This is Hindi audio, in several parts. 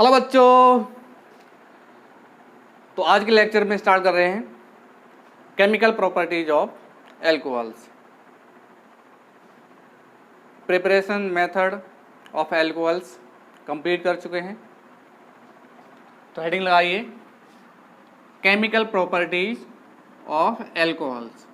हेलो बच्चों, तो आज के लेक्चर में स्टार्ट कर रहे हैं chemical properties of alcohols. Preparation method of alcohols complete कर चुके हैं। तो हेडिंग लगाइए chemical properties of alcohols.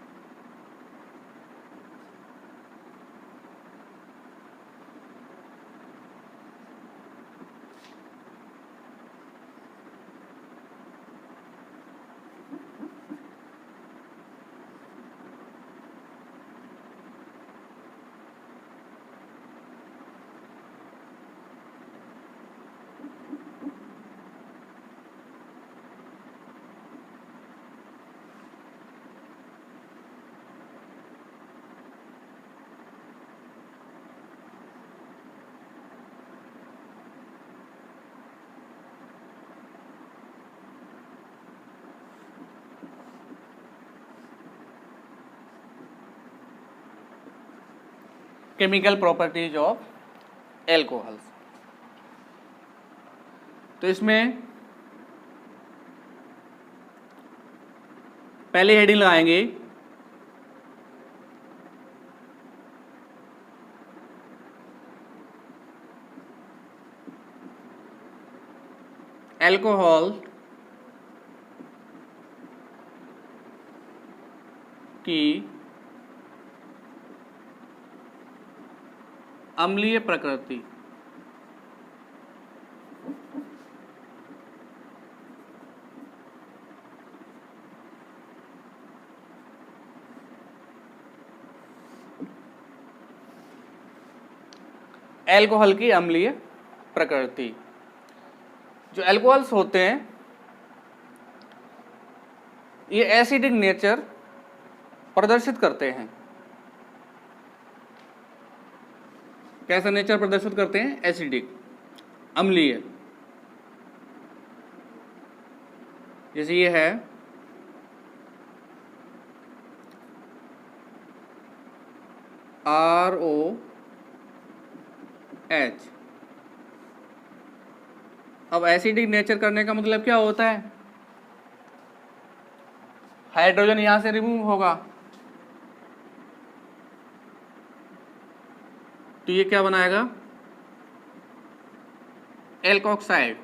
Chemical properties of alcohols. तो इसमें पहले हेडिंग लगाएंगे एल्कोहल की अम्लीय प्रकृति। एल्कोहल की अम्लीय प्रकृति। जो एल्कोहल्स होते हैं ये एसिडिक नेचर प्रदर्शित करते हैं। कैसा नेचर प्रदर्शित करते हैं? एसिडिक, अम्लीय। जैसे ये है ROH। अब एसिडिक नेचर करने का मतलब क्या होता है? हाइड्रोजन यहां से रिमूव होगा तो ये क्या बनाएगा? एल्कोक्साइड।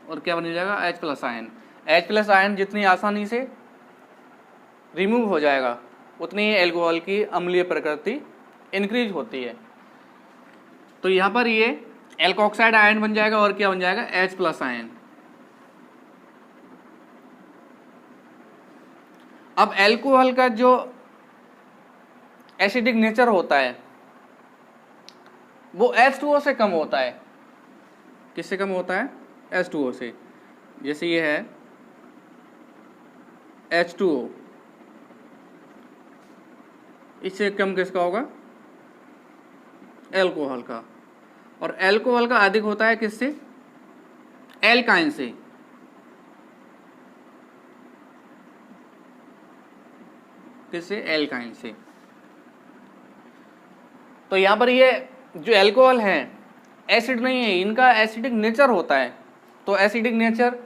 और क्या बन जाएगा? H+ ion. H+ आयन जितनी आसानी से रिमूव हो जाएगा उतनी ही एल्कोहल की अम्लीय प्रकृति इंक्रीज होती है। तो यहां पर ये एल्कोक्साइड आयन बन जाएगा और क्या बन जाएगा? H+ ion. अब एल्कोहल का जो एसिडिक नेचर होता है वो H2O से कम होता है। किससे कम होता है? H2O से। जैसे ये है H2O, इससे कम किसका होगा? एल्कोहल का। और एल्कोहल का अधिक होता है किससे? एल्काइन से। किससे? एल्काइन से। तो यहां पर ये जो एल्कोहल है एसिड नहीं है, इनका एसिडिक नेचर होता है। तो एसिडिक नेचर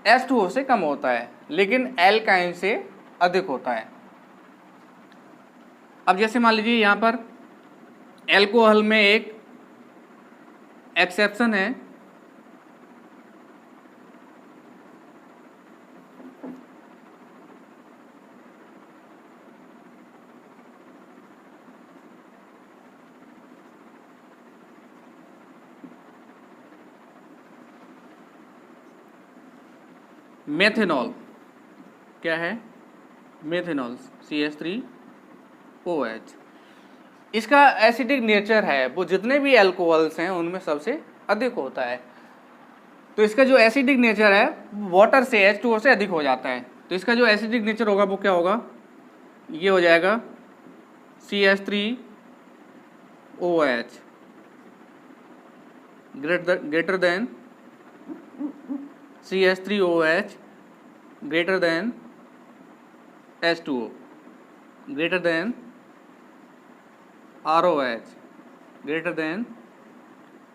H2O से कम होता है लेकिन एल्काइन से अधिक होता है। अब जैसे मान लीजिए यहां पर एल्कोहल में एक एक्सेप्शन है, मेथेनॉल। क्या है? Methanol CH3OH। इसका एसिडिक नेचर है वो जितने भी एल्कोहल्स हैं उनमें सबसे अधिक होता है। तो इसका जो एसिडिक नेचर है वाटर से H2O से अधिक हो जाता है। तो इसका जो एसिडिक नेचर होगा वो क्या होगा? ये हो जाएगा CH3OH greater than CH3OH greater than H2O greater than ROH greater than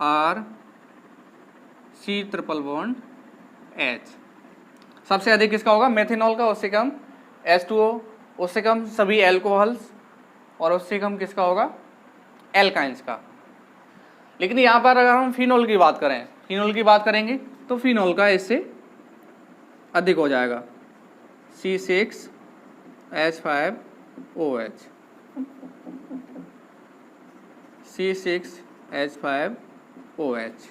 R C triple bond H. सबसे अधिक किसका होगा? मेथेनॉल का, उससे कम H2O, उससे कम सभी एल्कोहल्स, और उससे कम किसका होगा? एल्काइंस का। लेकिन यहाँ पर अगर हम फिनॉल की बात करें, फिनॉल की बात करेंगे तो फिनॉल का इससे अधिक हो जाएगा, C6H5OH, C6H5OH।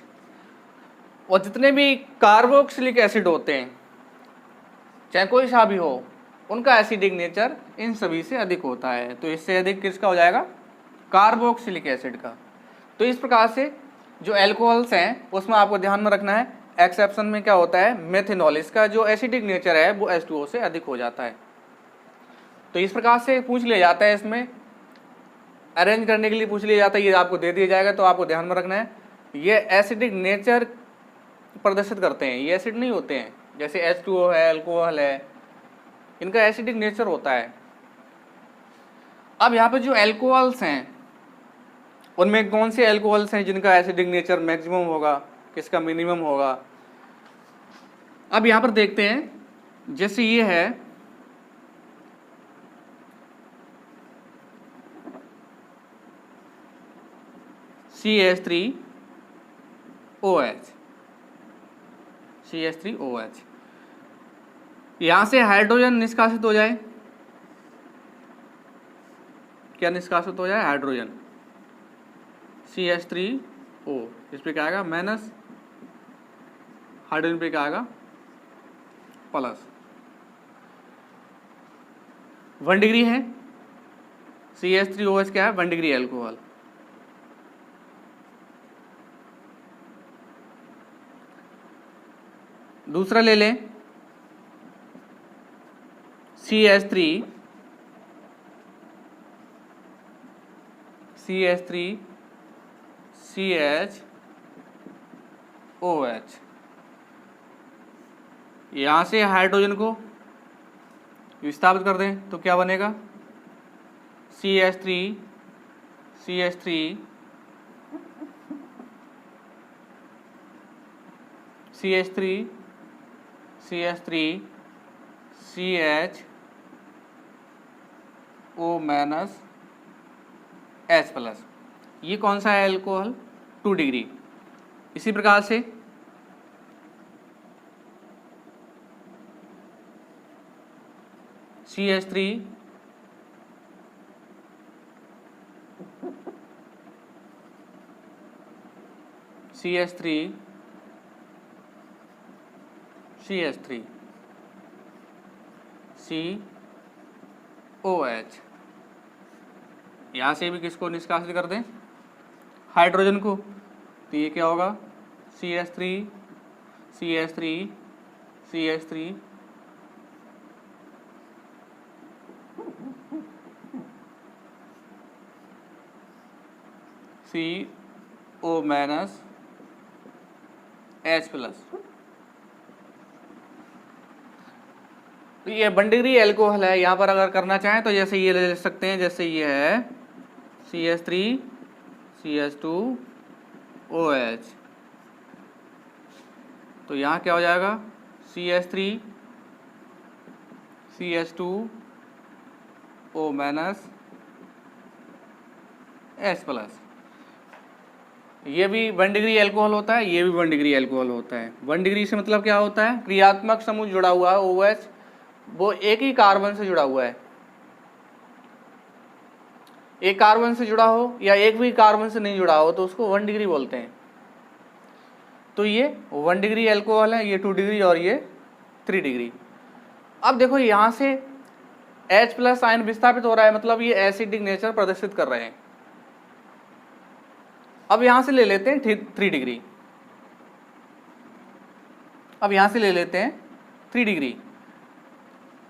और जितने भी कार्बोक्सिलिक एसिड होते हैं, चाहे कोई सा भी हो, उनका एसिडिक नेचर इन सभी से अधिक होता है। तो इससे अधिक किसका हो जाएगा? कार्बोक्सिलिक एसिड का। तो इस प्रकार से जो एल्कोहल्स हैं उसमें आपको ध्यान में रखना है, एक्सेप्शन में क्या होता है? मेथेनॉल, इसका जो एसिडिक नेचर है वो H2O से अधिक हो जाता है। तो इस प्रकार से पूछ लिया जाता है, इसमें अरेंज करने के लिए पूछ लिया जाता है, ये आपको दे दिया जाएगा। तो आपको ध्यान में रखना है, ये एसिडिक नेचर प्रदर्शित करते हैं, ये एसिड नहीं होते हैं। जैसे H2O है, अल्कोहल है, इनका एसिडिक नेचर होता है। अब यहाँ पे जो एल्कोहल्स हैं, उनमें कौन से एल्कोहल्स हैं जिनका एसिडिक नेचर मैक्सिमम होगा, किसका मिनिमम होगा? अब यहाँ पर देखते हैं, जैसे ये है CH3OH, CH3OH, यहां से हाइड्रोजन निष्कासित हो जाए, क्या निष्कासित हो जाए? हाइड्रोजन, CH3O, इस पे क्या आएगा? माइनस, हाइड्रोजन पे क्या आएगा? प्लस। 1 डिग्री है, CH3OH क्या है? 1 डिग्री एल्कोहल। दूसरा ले लें, CH3CH OH, यहां से हाइड्रोजन को विस्थापित कर दें तो क्या बनेगा? CH3 CH3 CH3 CH3 CHO minus H plus. ये कौन सा है एल्कोहल? 2 डिग्री। इसी प्रकार से CH3 CH3 CH3 COH, यहाँ से भी किसको निष्कासित कर दें? हाइड्रोजन को। तो ये क्या होगा? CH3 CH3 CH3 CO minus H plus. तो ये 1 डिग्री एल्कोहल है। यहाँ पर अगर करना चाहें तो जैसे ये ले सकते हैं, जैसे ये है CH3 CH2OH, तो यहाँ क्या हो जाएगा? CH3 CH2O minus H plus. ये भी 1 डिग्री एल्कोहल होता है, ये भी 1 डिग्री एल्कोहल होता है। 1 डिग्री से मतलब क्या होता है? क्रियात्मक समूह जुड़ा हुआ है OH, वो एक ही कार्बन से जुड़ा हुआ है। एक कार्बन से जुड़ा हो या एक भी कार्बन से नहीं जुड़ा हो तो उसको 1 डिग्री बोलते हैं। तो ये 1 डिग्री एल्कोहल है, ये 2 डिग्री और ये 3 डिग्री। अब देखो यहाँ से H प्लस आयन विस्थापित हो रहा है, मतलब ये एसिडिक नेचर प्रदर्शित कर रहे हैं। अब यहां से ले लेते हैं 3 डिग्री। अब यहां से ले लेते हैं 3 डिग्री।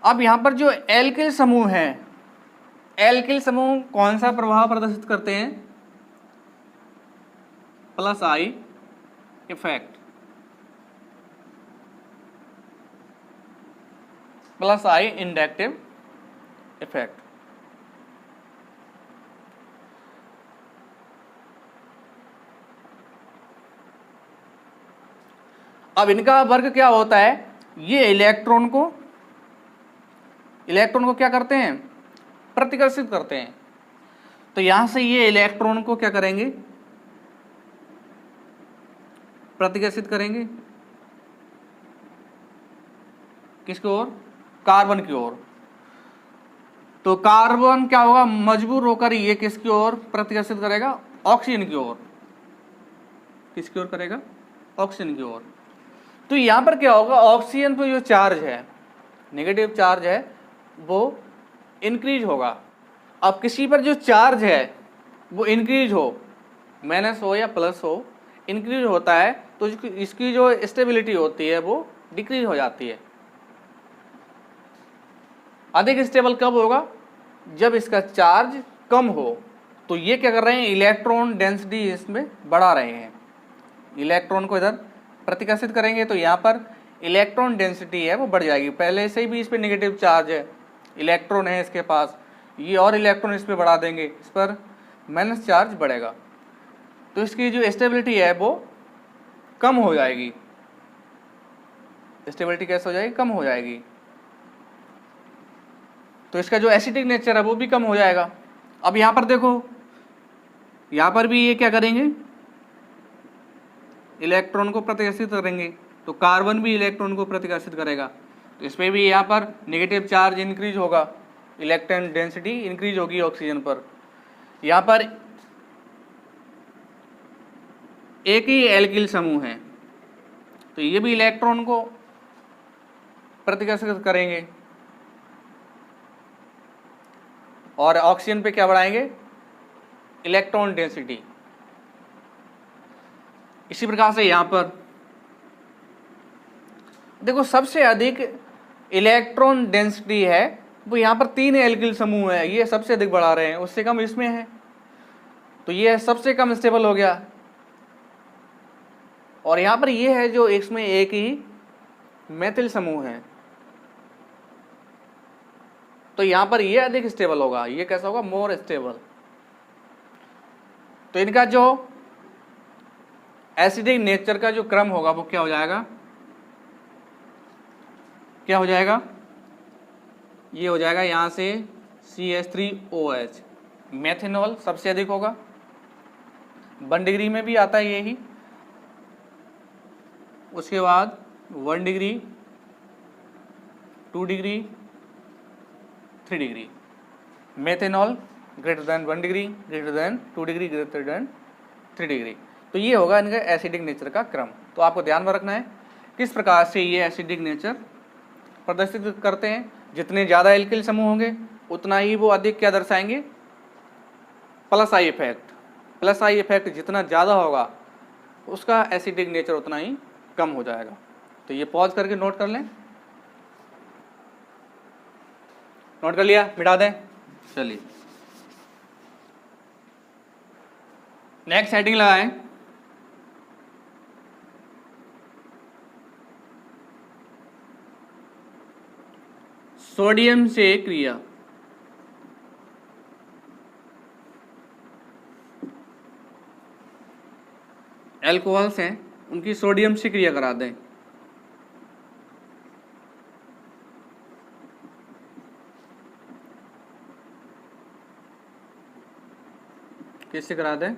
अब यहां पर जो एल्किल समूह है, एल्किल समूह कौन सा प्रभाव प्रदर्शित करते हैं? Plus I effect, plus I inductive effect. अब इनका वर्क क्या होता है, ये इलेक्ट्रॉन को क्या करते हैं, प्रतिकर्षित करते हैं। तो यहां से ये इलेक्ट्रॉन को क्या करेंगे, प्रतिकर्षित करेंगे किसकी ओर, कार्बन की ओर। तो कार्बन क्या होगा, मजबूर होकर ये किसकी ओर प्रतिकर्षित करेगा, ऑक्सीजन की ओर। किसकी ओर करेगा, ऑक्सीजन की ओर। तो यहां पर क्या होगा, ऑक्सीजन पर जो चार्ज है, नेगेटिव चार्ज है, वो इंक्रीज होगा। अब किसी पर जो चार्ज है वो इंक्रीज हो, माइनस हो या प्लस हो, इंक्रीज होता है तो इसकी जो स्टेबिलिटी होती है वो डिक्रीज हो जाती है। अधिक स्टेबल कब होगा, जब इसका चार्ज कम हो। तो ये क्या कर रहे हैं, इलेक्ट्रॉन डेंसिटी इसमें बढ़ा रहे हैं। इलेक्ट्रॉन को इधर प्रतिकर्षित करेंगे तो यहाँ पर इलेक्ट्रॉन डेंसिटी है वो बढ़ जाएगी। पहले से भी इस पर नेगेटिव चार्ज है, इलेक्ट्रॉन है इसके पास, ये और इलेक्ट्रॉन इस पर बढ़ा देंगे, इस पर माइनस चार्ज बढ़ेगा, तो इसकी जो स्टेबिलिटी है वो कम हो जाएगी। स्टेबिलिटी कैसे हो जाएगी, कम हो जाएगी। तो इसका जो एसिडिक नेचर है वो भी कम हो जाएगा। अब यहां पर देखो, यहां पर भी ये क्या करेंगे, इलेक्ट्रॉन को प्रतिकर्षित करेंगे। तो कार्बन भी इलेक्ट्रॉन को प्रतिकर्षित करेगा, तो इसमें भी यहाँ पर नेगेटिव चार्ज इंक्रीज होगा, इलेक्ट्रॉन डेंसिटी इंक्रीज होगी ऑक्सीजन पर। यहाँ पर एक ही एल्किल समूह है तो ये भी इलेक्ट्रॉन को प्रतिकर्षित करेंगे और ऑक्सीजन पे क्या बढ़ाएंगे, इलेक्ट्रॉन डेंसिटी। इसी प्रकार से यहां पर देखो, सबसे अधिक इलेक्ट्रॉन डेंसिटी है वो यहां पर 3 एल्किल समूह है, ये सबसे अधिक बढ़ा रहे हैं, उससे कम इसमें है, तो ये सबसे कम स्टेबल हो गया। और यहां पर ये है जो इसमें एक ही मेथिल समूह है, तो यहां पर ये अधिक स्टेबल होगा। ये कैसा होगा, मोर स्टेबल। तो इनका जो एसिडिक नेचर का जो क्रम होगा वो क्या हो जाएगा, क्या हो जाएगा, ये हो जाएगा यहां से CH3OH, मेथेनॉल सबसे अधिक होगा, 1 डिग्री में भी आता है यही। उसके बाद 1 degree, 2 degree, 3 degree, methanol greater than 1 degree, greater than 2 degree, greater than 3 degree. तो ये होगा इनका एसिडिक नेचर का क्रम। तो आपको ध्यान में रखना है किस प्रकार से ये एसिडिक नेचर प्रदर्शित करते हैं। जितने ज़्यादा एल्किल समूह होंगे उतना ही वो अधिक क्या दर्शाएंगे, plus I effect. Plus I effect जितना ज़्यादा होगा उसका एसिडिक नेचर उतना ही कम हो जाएगा। तो ये पॉज करके नोट कर लें, नोट कर लिया, मिटा दें। चलिए नेक्स्ट हेडिंग लगाएं, सोडियम से क्रिया। एल्कोहल्स हैं उनकी सोडियम से क्रिया करा दें। किससे करा दें,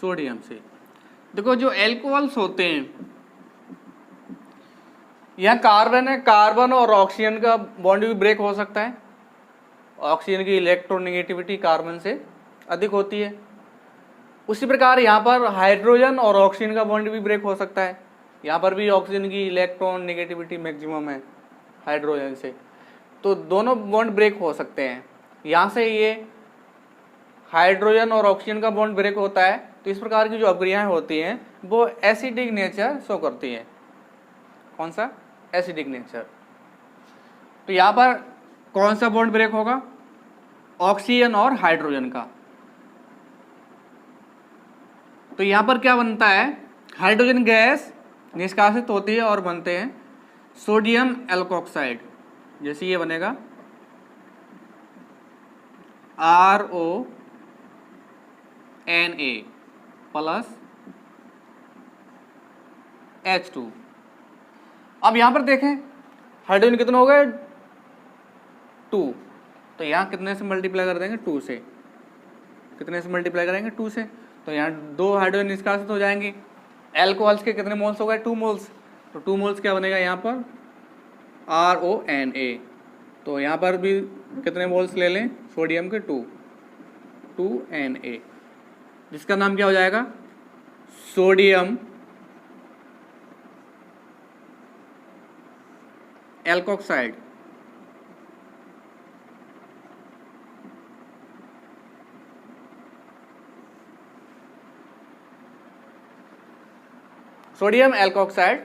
सोडियम से। देखो जो एल्कोहल्स होते हैं, यह कार्बन है, कार्बन और ऑक्सीजन का बॉन्ड भी ब्रेक हो सकता है। ऑक्सीजन की इलेक्ट्रोनेगेटिविटी कार्बन से अधिक होती है। उसी प्रकार यहाँ पर हाइड्रोजन और ऑक्सीजन का बॉन्ड भी ब्रेक हो सकता है। यहाँ पर भी ऑक्सीजन की इलेक्ट्रॉन नेगेटिविटी मैक्सिमम है हाइड्रोजन से, तो दोनों बॉन्ड ब्रेक हो सकते हैं। यहाँ से ये हाइड्रोजन और ऑक्सीजन का बॉन्ड ब्रेक होता है, तो इस प्रकार की जो अभिक्रियाएं होती हैं वो एसिडिक नेचर शो करती हैं। कौन सा, एसिडिक नेचर। तो यहाँ पर कौन सा बॉन्ड ब्रेक होगा, ऑक्सीजन और हाइड्रोजन का। तो यहाँ पर क्या बनता है, हाइड्रोजन गैस निष्कासित होती है और बनते हैं सोडियम एल्कोक्साइड। जैसे ये बनेगा RONA प्लस H2। अब यहाँ पर देखें हाइड्रोजन कितने हो गए 2, तो यहाँ कितने से मल्टीप्लाई कर देंगे 2 से, कितने से मल्टीप्लाई करेंगे 2 से, तो यहाँ 2 हाइड्रोजन निष्कासित हो जाएंगे। एल्कोहल्स के कितने मोल्स हो गए 2 मोल्स, तो 2 मोल्स क्या बनेगा यहाँ पर RONA। तो यहाँ पर भी कितने मोल्स ले लें सोडियम के 2Na, जिसका नाम क्या हो जाएगा सोडियम एल्कोक्साइड। सोडियम एल्कोक्साइड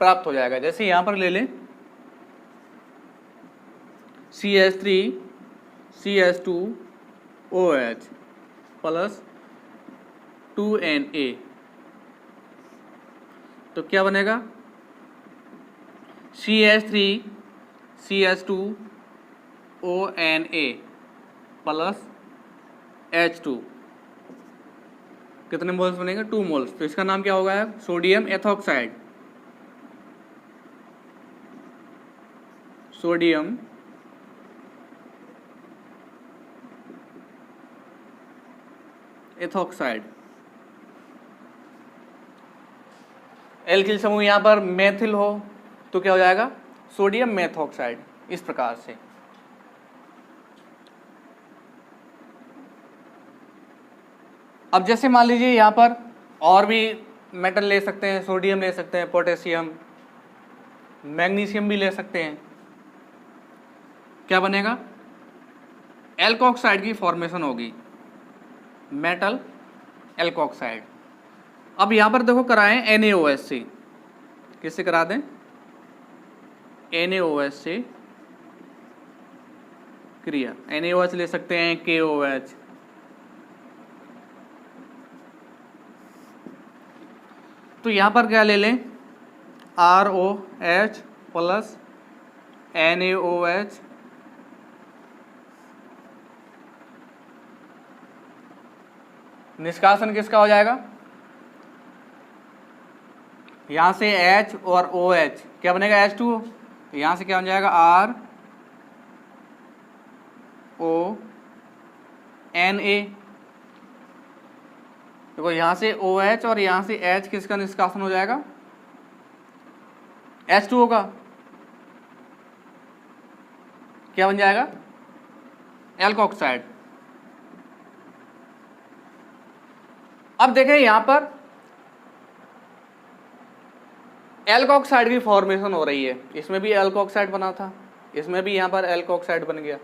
प्राप्त हो जाएगा। जैसे यहां पर ले लें CH3CH2OH प्लस 2Na, तो क्या बनेगा CH3CH2ONA प्लस H2, कितने मोल्स बनेंगे 2 मोल्स, तो इसका नाम क्या होगा sodium ethoxide, sodium ethoxide. Alkyl समूह यहाँ पर मेथिल हो तो क्या हो जाएगा सोडियम मेथॉक्साइड, इस प्रकार से। अब जैसे मान लीजिए यहाँ पर और भी मेटल ले सकते हैं, सोडियम ले सकते हैं, पोटेशियम, मैग्नीशियम भी ले सकते हैं, क्या बनेगा एल्कोक्साइड की फॉर्मेशन होगी, मेटल एल्कोक्साइड। अब यहाँ पर देखो कराएं NaOH से, किससे करा दें NaOH से क्रिया, NaOH ले सकते हैं KOH, तो यहाँ पर क्या ले लें ROH प्लस NaOH निष्कासन किसका हो जाएगा यहां से H और OH क्या बनेगा H2O, तो यहां से क्या बन जाएगा RONA। देखो यहां से OH और यहां से H किसका निष्कासन हो जाएगा H2O का, क्या बन जाएगा एल्कोक्साइड। अब देखें यहां पर एल्कोक्साइड की फॉर्मेशन हो रही है, इसमें भी एल्कोक्साइड बना था, इसमें भी यहां पर एल्कोक्साइड बन गया,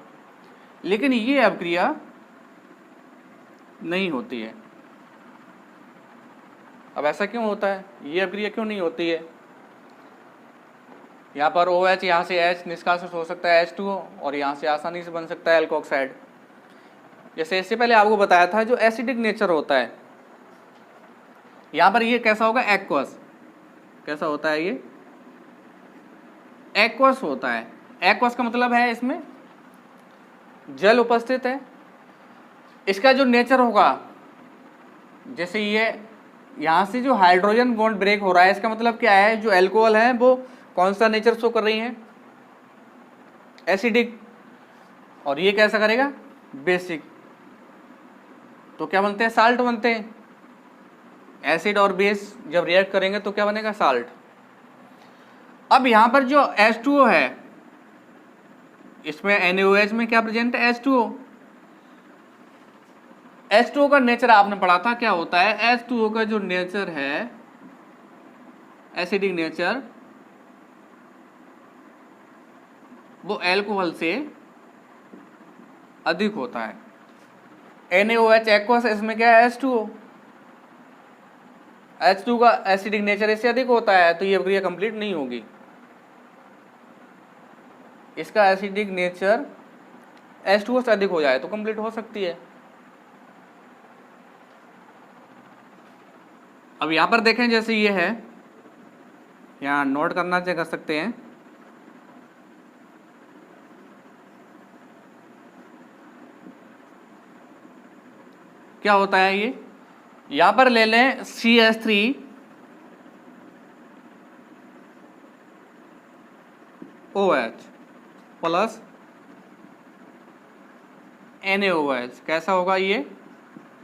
लेकिन ये अभिक्रिया नहीं होती है। अब ऐसा क्यों होता है, ये अभिक्रिया क्यों नहीं होती है? यहाँ पर OH यहाँ से H निष्कासित हो सकता है H2O और यहाँ से आसानी से बन सकता है एल्कोक्साइड। जैसे इससे पहले आपको बताया था जो एसिडिक नेचर होता है, यहाँ पर ये कैसा होगा एक्वस, कैसा होता है ये एक्वस होता है। एक्वस का मतलब है इसमें जल उपस्थित है। इसका जो नेचर होगा, जैसे ये यहाँ से जो हाइड्रोजन बॉन्ड ब्रेक हो रहा है, इसका मतलब क्या है जो अल्कोहल है वो कौन सा नेचर शो कर रही है एसिडिक, और ये कैसा करेगा बेसिक, तो क्या बनते हैं साल्ट बनते हैं। एसिड और बेस जब रिएक्ट करेंगे तो क्या बनेगा साल्ट। अब यहां पर जो H2O है इसमें NaOH में क्या प्रेजेंट है H2O। H2O का नेचर आपने पढ़ा था क्या होता है, H2O का जो नेचर है एसिडिक नेचर वो अल्कोहल से अधिक होता है। NaOH एक्वस, इसमें क्या है H2O, H2 का एसिडिक नेचर इससे अधिक होता है, तो ये अभिक्रिया कंप्लीट नहीं होगी। इसका एसिडिक नेचर H2O से अधिक हो जाए तो कंप्लीट हो सकती है। अब यहां पर देखें जैसे ये है, यहां नोट करना कर सकते हैं, क्या होता है ये, यहां पर ले लें CH3 OH प्लस NaOH, कैसा होगा ये?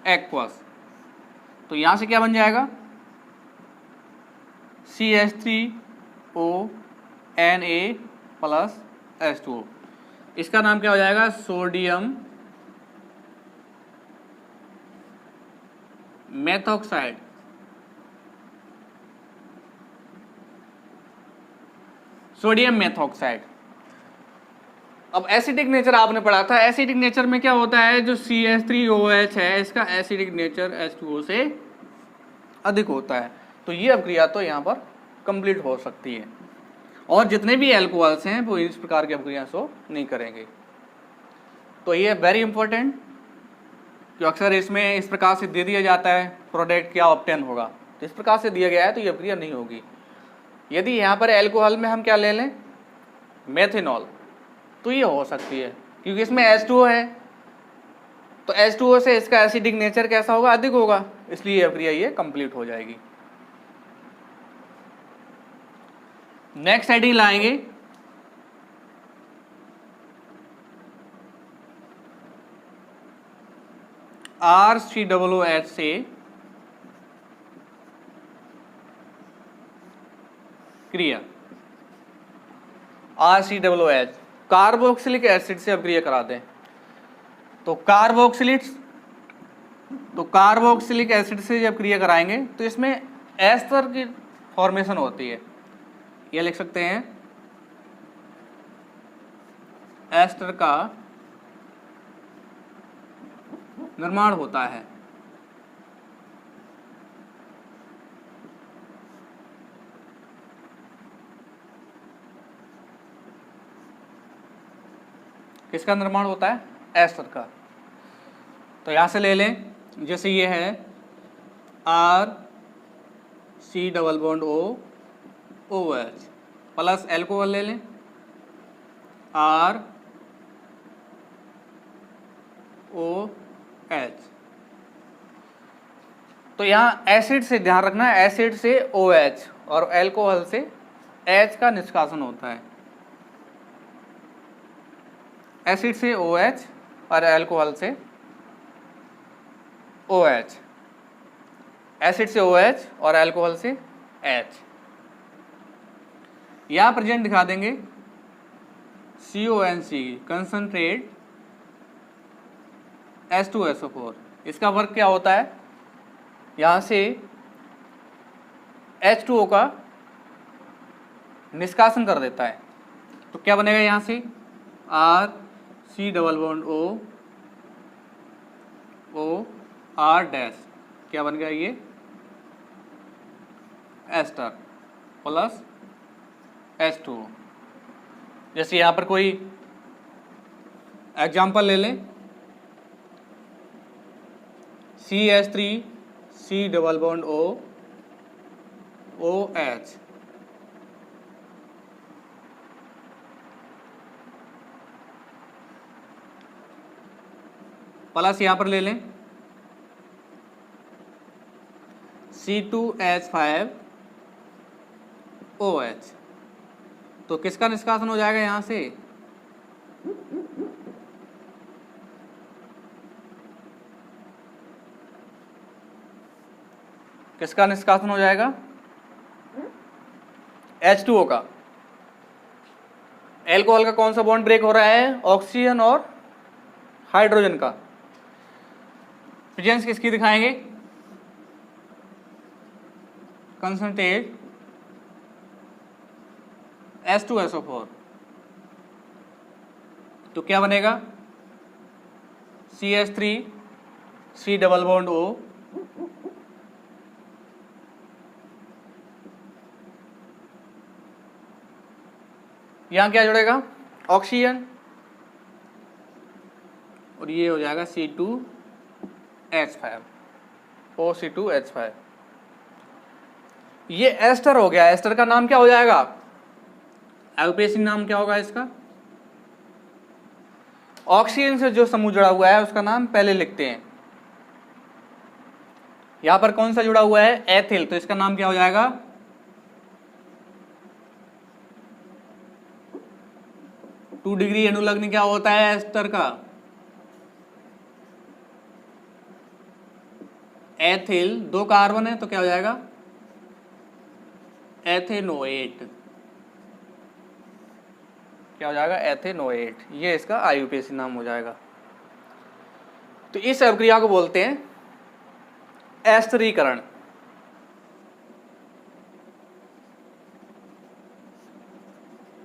एक्वस। तो यहाँ से क्या बन जाएगा? CH3O Na plus H2O। इसका नाम क्या हो जाएगा? Sodium methoxide. Sodium methoxide. अब एसिडिक नेचर आपने पढ़ा था, एसिडिक नेचर में क्या होता है? जो CH3OH है इसका एसिडिक नेचर H2O से अधिक होता है। तो ये अभिक्रिया तो यहाँ पर कंप्लीट हो सकती है, और जितने भी एल्कोहल्स हैं वो इस प्रकार की अभिक्रिया शो नहीं करेंगे। तो ये वेरी इंपॉर्टेंट, जो अक्सर इसमें इस प्रकार से दे दिया जाता है प्रोडक्ट क्या ऑब्टेन होगा, तो इस प्रकार से दिया गया है तो ये अभिक्रिया नहीं होगी। यदि यहाँ पर एल्कोहल में हम क्या ले लें? मेथेनॉल, तो ये हो सकती है, क्योंकि इसमें H2O है, तो H2O से इसका एसिडिक नेचर कैसा होगा? अधिक होगा, इसलिए अभिक्रिया ये कंप्लीट हो जाएगी। नेक्स्ट हेडिंग लाएंगे RCOOH से क्रिया। RCOOH कार्बोक्सिलिक एसिड से अभिक्रिया कराते हैं। तो कार्बोक्सिलिक एसिड से जब क्रिया कराएंगे तो इसमें एस्टर की फॉर्मेशन होती है, ये लिख सकते हैं, एस्टर का निर्माण होता है। किसका निर्माण होता है? एस्टर का। तो यहां से ले लें, जैसे ये है RC≡OOH प्लस एल्कोहल ले लें ROH। तो यहाँ एसिड से ध्यान रखना है, एसिड से OH और एल्कोहल से H का निष्कासन होता है। एसिड से OH और एल्कोहल से OH, एसिड से OH और एल्कोहल से H। यहां प्रेजेंट दिखा देंगे CONC कंसंट्रेट H2SO4। इसका वर्क क्या होता है? यहां से H2O का निष्कासन कर देता है, तो क्या बनेगा? यहां से RC≡OR' क्या बन गया? ये एस्टर प्लस H2O। जैसे यहां पर कोई एग्जाम्पल ले लें, CH3C≡OOH प्लस यहां पर ले लें C2H5OH। तो किसका निष्कासन हो जाएगा यहां से? किसका निष्कासन हो जाएगा? H2O का। एल्कोहल का कौन सा बॉन्ड ब्रेक हो रहा है? ऑक्सीजन और हाइड्रोजन का। प्रेजेंस किसकी दिखाएंगे? Concentrate H2SO4। तो क्या बनेगा? CH3C≡O यहां क्या जुड़ेगा? ऑक्सीजन, और ये हो जाएगा C2H5 OC2H5। ये एस्टर हो गया। एस्टर का नाम क्या हो जाएगा? आईयूपीएसी नाम क्या होगा इसका? ऑक्सीजन से जो समूह जुड़ा हुआ है उसका नाम पहले लिखते हैं। यहां पर कौन सा जुड़ा हुआ है? एथिल, तो इसका नाम क्या हो जाएगा? 2 डिग्री अनुलग्न क्या होता है एस्टर का? एथिल, 2 कार्बन है तो क्या हो जाएगा? एथेनोएट। क्या हो जाएगा? एथेनोएट। ये इसका आईयूपीएसी नाम हो जाएगा। तो इस अभिक्रिया को बोलते हैं एस्टरीकरण।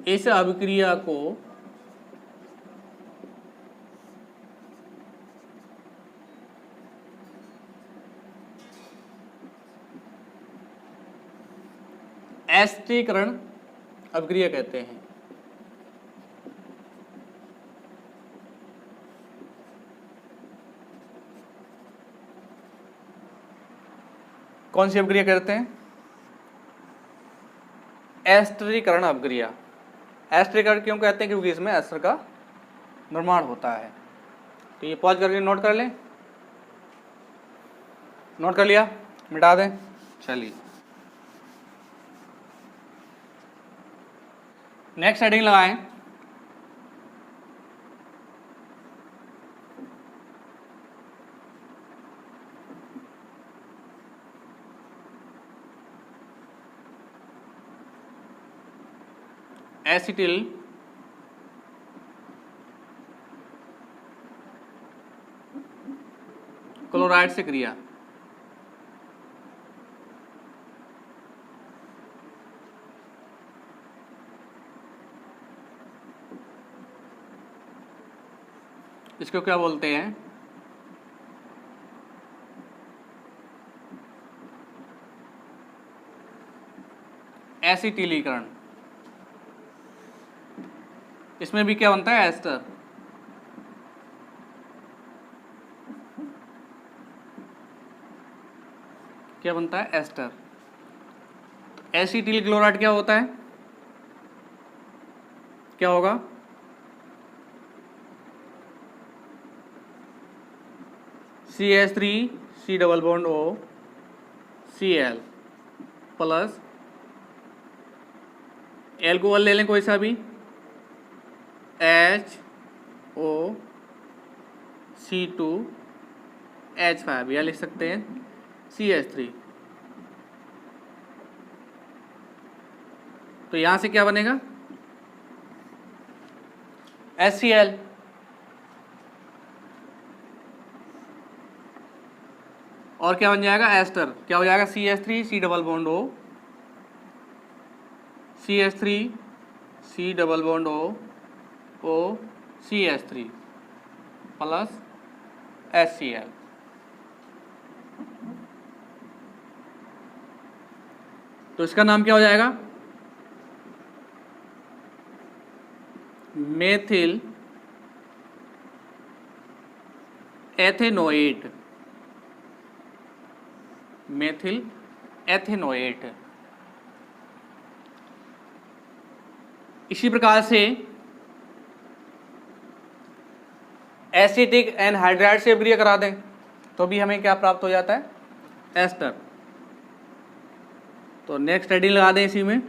इस अभिक्रिया को एस्टरीकरण अभिक्रिया कहते हैं। कौन सी अभिक्रिया करते हैं? एस्टरीकरण अभिक्रिया। एस्टरीकरण क्यों कहते हैं? क्योंकि इसमें एस्टर का निर्माण होता है। तो ये पॉज करके नोट कर लें। नोट कर लिया? मिटा दें। चलिए नेक्स्ट हेडिंग लगाएं। एसिटिल क्लोराइड से क्रिया। इसको क्या बोलते हैं? एसिटिलीकरण। इसमें भी क्या बनता है? एस्टर। क्या बनता है? एस्टर। एसिटिल क्लोराइड क्या होता है? क्या होगा? CH3 C double bond O Cl plus alcohol ले लें कोई सा भी, HOC2H5 या लिख सकते हैं CH3। तो यहां से क्या बनेगा? HCl। और क्या बन जाएगा? एस्टर। क्या हो जाएगा? CH3 C double bond O CH3 C double bond O CH3 plus HCl। तो इसका नाम क्या हो जाएगा? Methyl ethanoate. Methyl ethanoate. इसी प्रकार से एसिटिक एनहाइड्राइड से अभिक्रिया करा दें तो भी हमें क्या प्राप्त हो जाता है? एस्टर। तो नेक्स्ट हेडिंग लगा दें इसी में।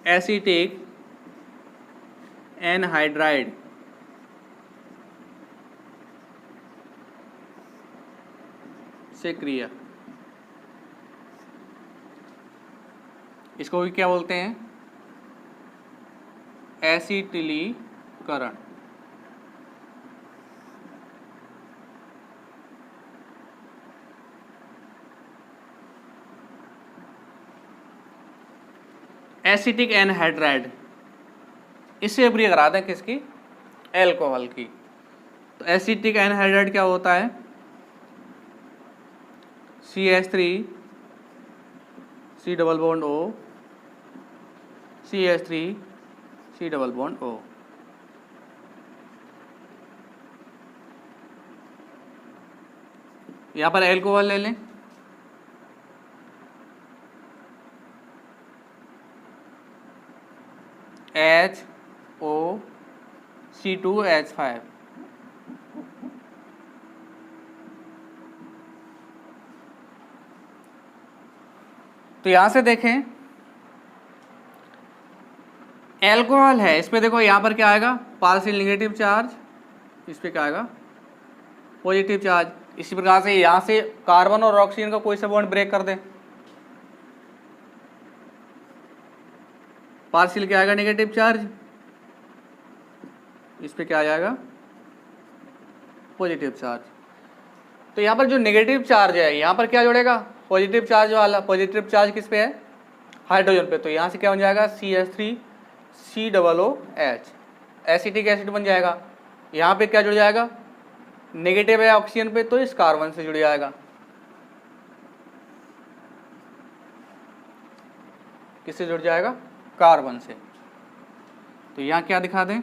एसिटिक एनहाइड्राइड से क्रिया। इसको भी क्या बोलते हैं? एसिटिलीकरण। एसिटिक एनहाइड्राइड इससे अभिक्रिया करा दें किसकी? एल्कोहल की। तो एसिटिक एनहाइड्राइड क्या होता है? CH3 C double bond O CH3 C double bond O। यहाँ पर एल्कोहल ले लें। HOC2H5 तो तो यहां से देखें एल्कोहल है, इस पे देखो यहां पर क्या आएगा, पार्शियल नेगेटिव चार्ज, इस पे क्या आएगा पॉजिटिव चार्ज। इसी प्रकार से यहां से कार्बन और ऑक्सीजन का कोई सा बॉन्ड ब्रेक कर दे, पार्शियल क्या आएगा नेगेटिव चार्ज, इस पे क्या आ जाएगा पॉजिटिव चार्ज। तो यहाँ पर जो नेगेटिव चार्ज है यहाँ पर क्या जुड़ेगा, पॉजिटिव चार्ज वाला। पॉजिटिव चार्ज किस पे है, हाइड्रोजन पे। तो यहाँ से क्या बन जाएगा CH3COOH, एसिटिक एसिड बन जाएगा। यहाँ पे क्या जुड़ जाएगा, नेगेटिव है ऑक्सीजन पे, तो इस कार्बन से जुड़ जाएगा। किससे जुड़ जाएगा, कार्बन से। तो यहाँ क्या दिखा दें,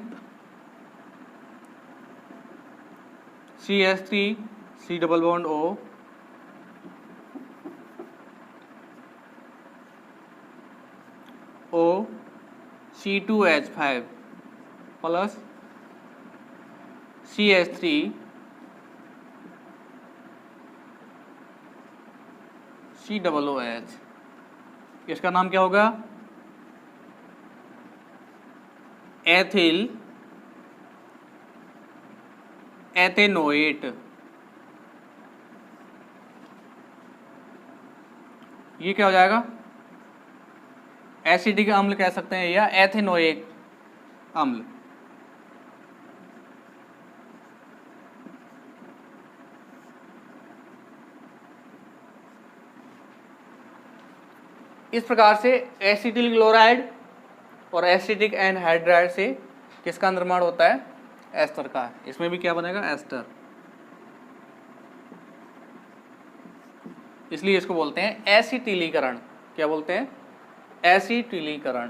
CH3C double bond O O C2H5 plus CH3 COOH, इसका नाम क्या होगा, एथिल एथेनोएट। ये क्या हो जाएगा, एसिडिक अम्ल कह सकते हैं या एथेनोइक अम्ल। इस प्रकार से एसिटिल क्लोराइड और एसिटिक एनहाइड्राइड से किसका निर्माण होता है, एस्टर का। इसमें भी क्या बनेगा, एस्टर। इसलिए इसको बोलते हैं एसिटिलीकरण। क्या बोलते हैं, एसिटिलीकरण।